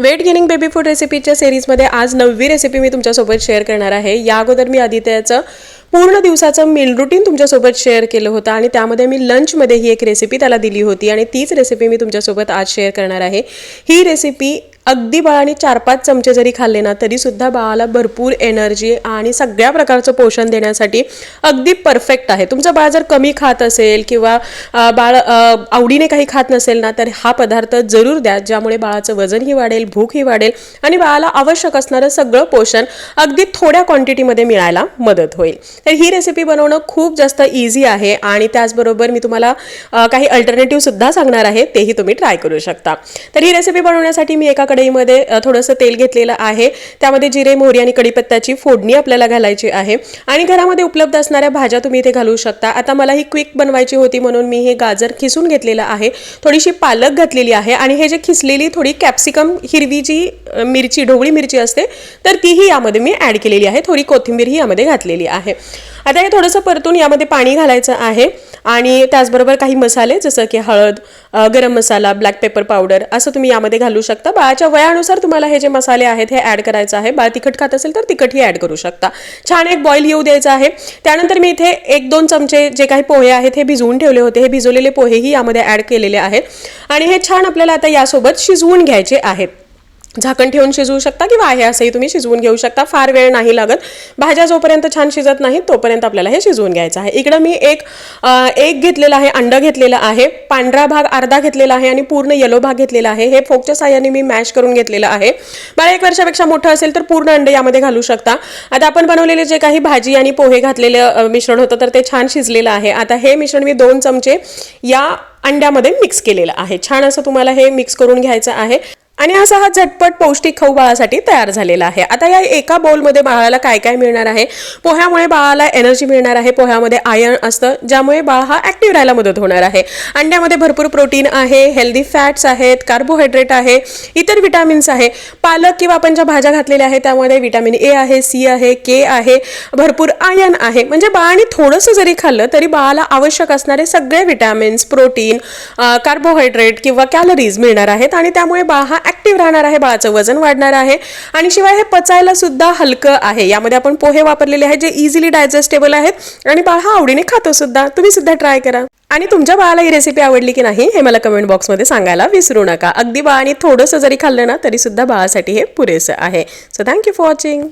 Weight gaining baby food रेसिपीच्या सिरीजमध्ये आज 9वी recipe मी तुमच्यासोबत शेअर करणार आहे। या अगोदर मी आदित्याचं पूर्ण दिवसाचं मील रूटीन तुमच्यासोबत शेअर केलं होतं आणि त्यामध्ये मी लंचमध्ये ही एक रेसिपी त्याला दिली होती आणि तीच रेसिपी मी तुमच्यासोबत आज शेअर करणार आहे। ही रेसिपी अगदी बाळाने 4-5 चमचे जरी खाल्ले ना तरी सुद्धा बाळाला भरपूर एनर्जी आणि सगळ्या प्रकारचं पोषण देण्यासाठी अगदी परफेक्ट आहे। तुमचं बाळ जर कमी खात असेल किंवा बाळ आवडीने काही खात नसेल ना तर हा पदार्थ जरूर द्या, ज्यामुळे बाळाचं वजनही वाढेल, भूकही वाढेल आणि बाळाला आवश्यक असणारं सगळं पोषण अगदी थोड्या क्वांटिटीमध्ये मिळायला मदत होईल। तर ही रेसिपी बनवणं खूप जास्त इझी आहे आणि त्याचबरोबर मी तुम्हाला काही अल्टरनेटिव्ह सुद्धा सांगणार आहे, तेही तुम्ही ट्राय करू शकता। तर ही रेसिपी बनवण्यासाठी मी एका कढईमध्ये थोडंसं तेल घेतलेलं आहे, त्यामध्ये जिरे, मोहरी आणि कढीपत्त्याची फोडणी आपल्याला घालायची आहे आणि घरामध्ये उपलब्ध असणाऱ्या भाज्या तुम्ही इथे घालू शकता। आता मला ही क्विक बनवायची होती म्हणून मी हे गाजर खिसून घेतलेलं आहे, थोडीशी पालक घातलेली आहे आणि हे जे खिसलेली थोडी कॅप्सिकम हिरवी जी मिरची, ढोबळी मिरची असते तर तीही यामध्ये मी ॲड केलेली आहे, थोडी कोथिंबीरही यामध्ये घातलेली आहे। आता हे थोडंसं परतून यामध्ये पाणी घालायचं आहे आणि त्याचबरोबर काही मसाले जसं की हळद, गरम मसाला, ब्लॅक पेपर पावडर असं तुम्ही यामध्ये घालू शकता। बाळाच्या वयानुसार तुम्हाला हे जे मसाले आहेत हे ॲड करायचं आहे। बाळ तिखट खात असेल तर तिखटही ॲड करू शकता। छान एक बॉईल येऊ द्यायचं आहे। त्यानंतर मी इथे 1-2 चमचे जे काही पोहे आहेत हे भिजवून ठेवले होते, हे भिजवलेले पोहेही यामध्ये ॲड केलेले आहेत आणि हे छान आपल्याला आता यासोबत शिजवून घ्यायचे आहेत। झाकण ठेवून शिजवू शकता किंवा आहे असंही तुम्ही शिजवून घेऊ शकता, फार वेळ नाही लागत। भाज्या जोपर्यंत छान शिजत नाही तोपर्यंत आपल्याला हे शिजवून घ्यायचं आहे। इकडं मी एक घेतलेला आहे, अंडं घेतलेलं आहे, पांढरा भाग अर्धा घेतलेला आहे आणि पूर्ण येलो भाग घेतलेला आहे। हे फोकच्या साहाय्याने मी मॅश करून घेतलेलं आहे। बाळ 1 वर्षापेक्षा मोठं असेल तर पूर्ण अंडे यामध्ये घालू शकता। आता आपण बनवलेले जे काही भाजी आणि पोहे घातलेलं मिश्रण होतं तर ते छान शिजलेलं आहे। आता हे मिश्रण मी 2 चमचे या अंड्यामध्ये मिक्स केलेलं आहे। छान असं तुम्हाला हे मिक्स करून घ्यायचं आहे आणि असा हा झटपट पौष्टिक खाऊ बाळासाठी तयार झालेला आहे। आता या एका बाउलमध्ये बाळाला काय काय मिळणार आहे? पोह्यामुळे बाळाला एनर्जी मिळणार आहे, पोह्यामध्ये आयर्न असतं ज्यामुळे बाळ हा ॲक्टिव्ह राहायला मदत होणार आहे। अंड्यामध्ये भरपूर प्रोटीन आहे, हेल्दी फॅट्स आहेत, कार्बोहायड्रेट आहे, इतर विटामिन्स आहे। पालक किंवा आपण ज्या भाज्या घातलेल्या आहेत त्यामध्ये विटामिन ए आहे, सी आहे, के आहे, भरपूर आयर्न आहे। म्हणजे बाळाने थोडंसं जरी खाल्लं तरी बाळाला आवश्यक असणारे सगळे विटामिन्स, प्रोटीन, कार्बोहायड्रेट किंवा कॅलरीज मिळणार आहेत आणि त्यामुळे बाळ हा ॲक्टिव्ह राहणार आहे, बाळाचं वजन वाढणार आहे आणि शिवाय हे पचायला सुद्धा हलकं आहे। यामध्ये आपण पोहे वापरलेले आहेत जे इझिली डायजेस्टेबल आहेत आणि बाळ हा आवडीने खातो सुद्धा। तुम्ही सुद्धा ट्राय करा आणि तुमच्या बाळाला ही रेसिपी आवडली की नाही हे मला कमेंट बॉक्समध्ये सांगायला विसरू नका। अगदी बाळाने थोडंसं जरी खाल्लं ना तरी सुद्धा बाळासाठी हे पुरेसं आहे। So thank you for watching.